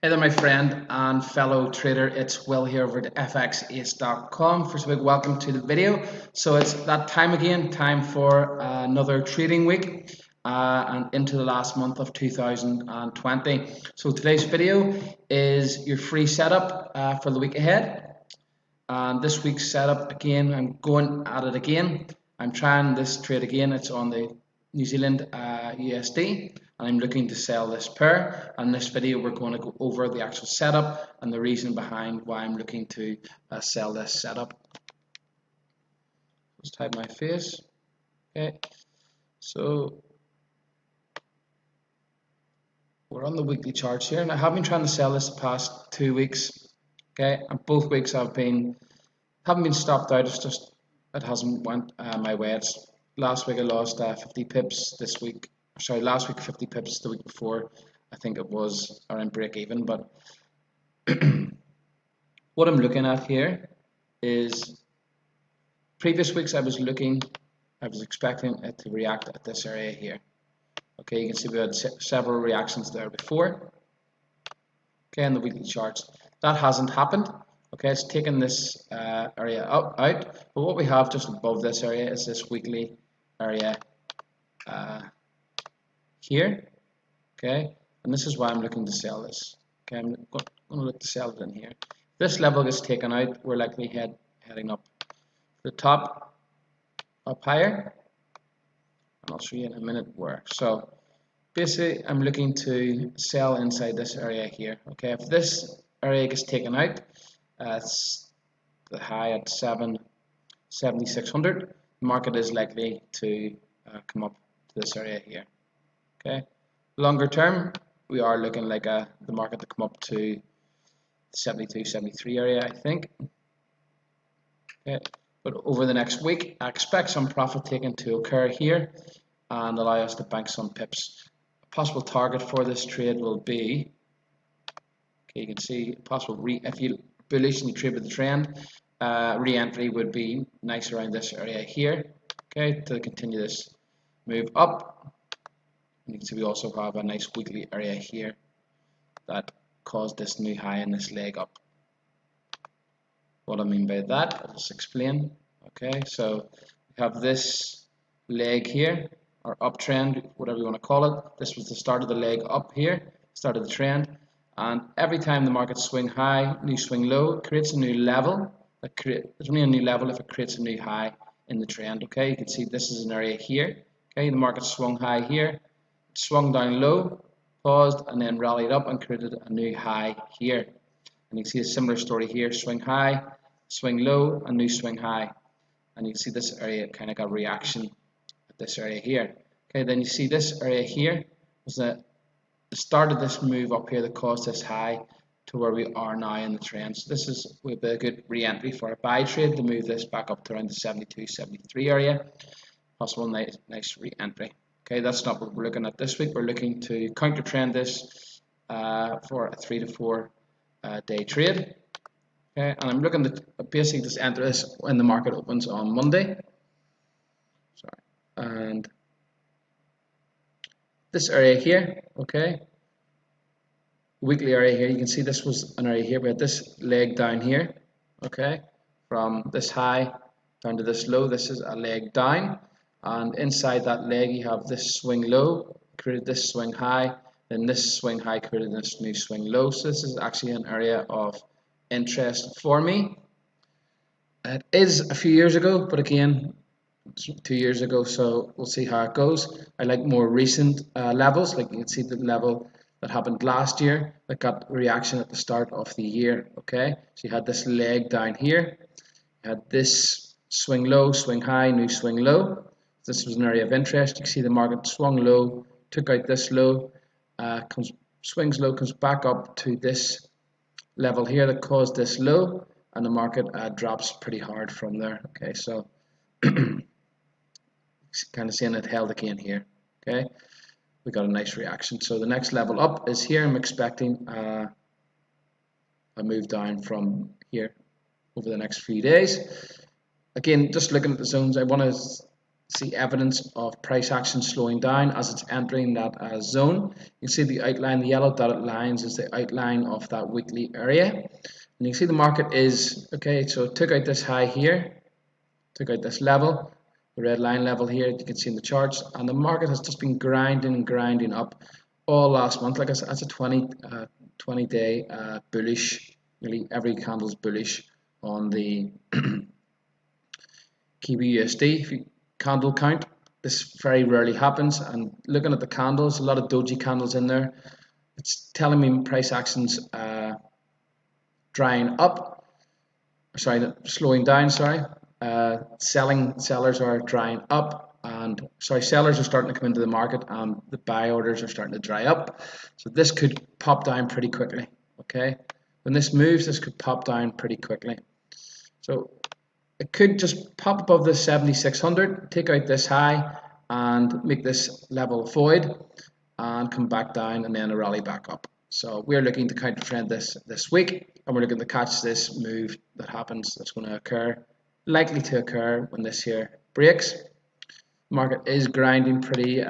Hey there, my friend and fellow trader. It's Will here over at XAUUSD.com. First of all, welcome to the video. So it's that time again, time for another trading week and into the last month of 2020. So today's video is your free setup for the week ahead. And this week's setup, again, I'm going at it again. I'm trying this trade again. It's on the New Zealand USD. And I'm looking to sell this pair. And in this video we're going to go over the actual setup and the reason behind why I'm looking to sell this setup. Let's type my face. Okay, so we're on the weekly charts here, and I have been trying to sell this the past 2 weeks. Okay, and both weeks haven't been stopped out. It's just it hasn't went my way. Last week I lost 50 pips. This week, sorry, last week 50 pips. The week before, I think it was around break even. But what I'm looking at here is previous weeks I was expecting it to react at this area here. Okay, you can see we had several reactions there before. Okay, in the weekly charts, that hasn't happened. Okay, it's taken this area out, but what we have just above this area is this weekly area here. Okay, and this is why I'm looking to sell this. Okay, I'm going to look to sell it in here. If this level gets taken out, we're likely heading up the top, up higher, and I'll show you in a minute where. So basically, I'm looking to sell inside this area here. Okay, if this area gets taken out, it's the high at 7,600. The market is likely to come up to this area here. Okay, longer term, we are looking like the market to come up to 72, 73 area, I think. Okay, but over the next week, I expect some profit taking to occur here and allow us to bank some pips. A possible target for this trade will be, okay, you can see possible if you bullish and you trade with the trend, re-entry would be nice around this area here. Okay, to continue this move up. And you can see we also have a nice weekly area here that caused this new high in this leg up. What I mean by that, I'll just explain. Okay, so we have this leg here, or uptrend, whatever you want to call it. This was the start of the leg up here, start of the trend, and every time the market swing high, new swing low, it creates a new level. There's only a new level if it creates a new high in the trend. Okay, you can see this is an area here. Okay, the market swung high here, swung down low, paused, and then rallied up and created a new high here. And you can see a similar story here: swing high, swing low, a new swing high. And you can see this area kind of got reaction at this area here. Okay, then you see this area here was the start of this move up here that caused this high to where we are now in the trend. So this would be a good re-entry for a buy trade to move this back up to around the 72, 73 area. Possible nice re-entry. Okay, that's not what we're looking at this week. We're looking to counter trend this for a 3 to 4 day trade. Okay, and I'm looking to basically just enter this when the market opens on Monday. Sorry, and this area here, okay, weekly area here, you can see this was an area here. We had this leg down here, okay, from this high down to this low. This is a leg down, and inside that leg you have this swing low, created this swing high, then this swing high created this new swing low. So this is actually an area of interest for me. It is a few years ago, but again, it's 2 years ago, so we'll see how it goes. I like more recent levels, like you can see the level that happened last year that got reaction at the start of the year. Okay, so you had this leg down here, you had this swing low, swing high, new swing low. This was an area of interest. You can see the market swung low, took out this low, swings low, comes back up to this level here that caused this low, and the market drops pretty hard from there. Okay, so kind of seeing it held again here. Okay, we got a nice reaction. So the next level up is here. I'm expecting a move down from here over the next few days. Again, just looking at the zones, I want to see evidence of price action slowing down as it's entering that zone. You can see the outline, the yellow dotted lines is the outline of that weekly area. And you can see the market is, okay, so it took out this high here, took out this level, the red line level here, you can see in the charts, and the market has just been grinding and grinding up all last month. Like I said, that's a 20-day bullish, nearly every candle is bullish on the Kiwi USD. If you candle count, this very rarely happens, and looking at the candles, a lot of doji candles in there, it's telling me price actions drying up, sorry, slowing down, sorry. Sellers are drying up, and sellers are starting to come into the market, and the buy orders are starting to dry up. So this could pop down pretty quickly. Okay, when this moves, this could pop down pretty quickly. So it could just pop above the 7600, take out this high, and make this level void, and come back down, and then a rally back up. So we're looking to counter trend this week, and we're looking to catch this move that happens, that's going to occur, likely to occur when this here breaks. The market is grinding pretty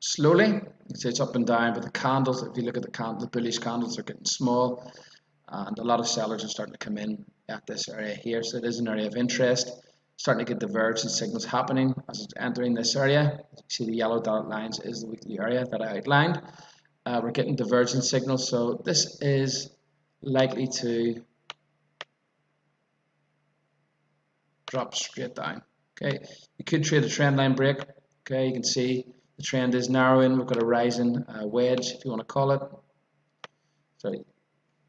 slowly. You can see it's up and down, but the candles, if you look at the candle, the bullish candles are getting small, and a lot of sellers are starting to come in at this area here. So it is an area of interest. Starting to get divergence signals happening as it's entering this area. You see the yellow dotted lines is the weekly area that I outlined. We're getting divergence signals, so this is likely to drop straight down. Okay, you could trade a trend line break. Okay, you can see the trend is narrowing. We've got a rising wedge, if you want to call it. So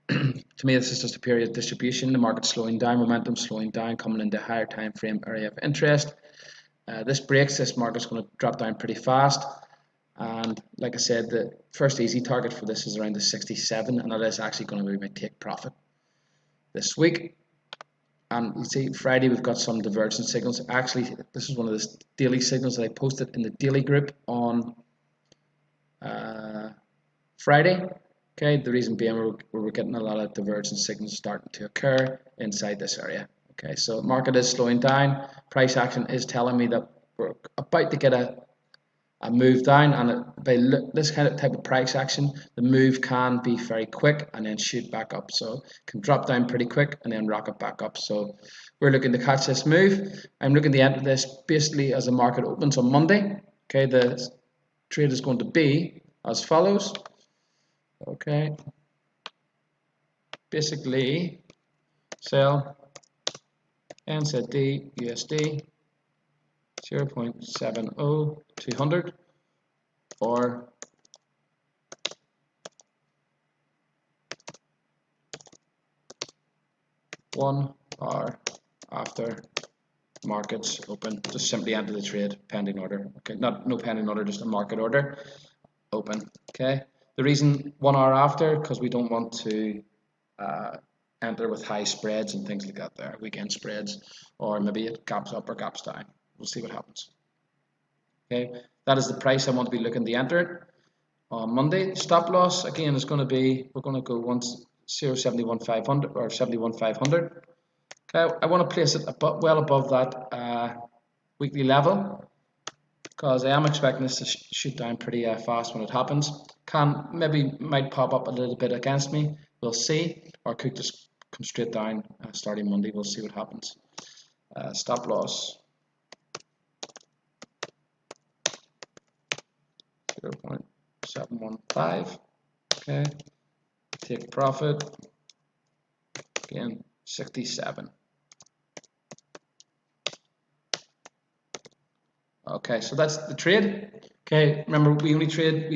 to me, this is just a period of distribution. The market's slowing down, momentum slowing down, coming into a higher time frame area of interest. This breaks, this market's going to drop down pretty fast. And like I said, the first easy target for this is around the 67, and that is actually going to be my take profit this week. And you see, Friday we've got some divergence signals. Actually, this is one of the daily signals that I posted in the daily group on Friday. Okay, the reason being we're getting a lot of divergence signals starting to occur inside this area. Okay, so market is slowing down. Price action is telling me that we're about to get a move down, and by this kind of type of price action, the move can be very quick and then shoot back up. So it can drop down pretty quick and then rocket back up. So we're looking to catch this move. I'm looking to enter this basically as the market opens on Monday. Okay, the trade is going to be as follows. Okay, basically sell NZDUSD 0.70200 or one hour after markets open. Just simply enter the trade pending order. Okay, no pending order, just a market order open. Okay, the reason 1 hour after, because we don't want to enter with high spreads and things like that there, weekend spreads, or maybe it gaps up or gaps down. We'll see what happens. Okay, that is the price I want to be looking to enter on Monday. Stop loss again is going to be, we're going to go 0.71500 or 71,500. Okay, I want to place it well above that weekly level, because I am expecting this to shoot down pretty fast when it happens. Might pop up a little bit against me. We'll see, or could just come straight down starting Monday. We'll see what happens. Stop loss 0.715. Okay, take profit again 67. Okay, so that's the trade. Okay, remember we trade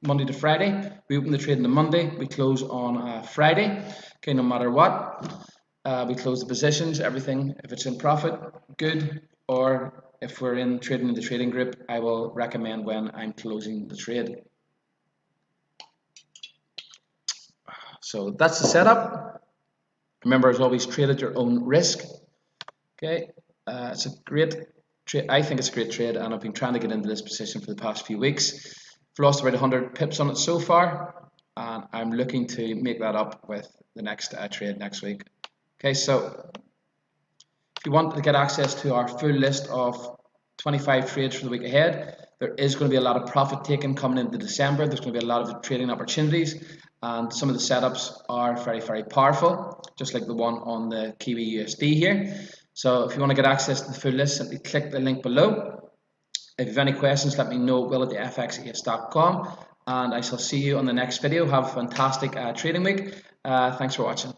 Monday to Friday. We open the trade on the Monday, we close on Friday. Okay, no matter what, we close the positions, everything. If it's in profit, good. Or if we're trading in the trading group, I will recommend when I'm closing the trade. So that's the setup. Remember, as always, trade at your own risk. Okay, it's a great trade. I think it's a great trade, and I've been trying to get into this position for the past few weeks. I've lost about 100 pips on it so far, and I'm looking to make that up with the next trade next week. Okay, so if you want to get access to our full list of 25 trades for the week ahead, there is going to be a lot of profit taken coming into December. There's going to be a lot of trading opportunities, and some of the setups are very, very powerful, just like the one on the Kiwi USD here. So if you want to get access to the full list, simply click the link below. If you have any questions, let me know, will@thefxace.com, and I shall see you on the next video. Have a fantastic trading week. Thanks for watching.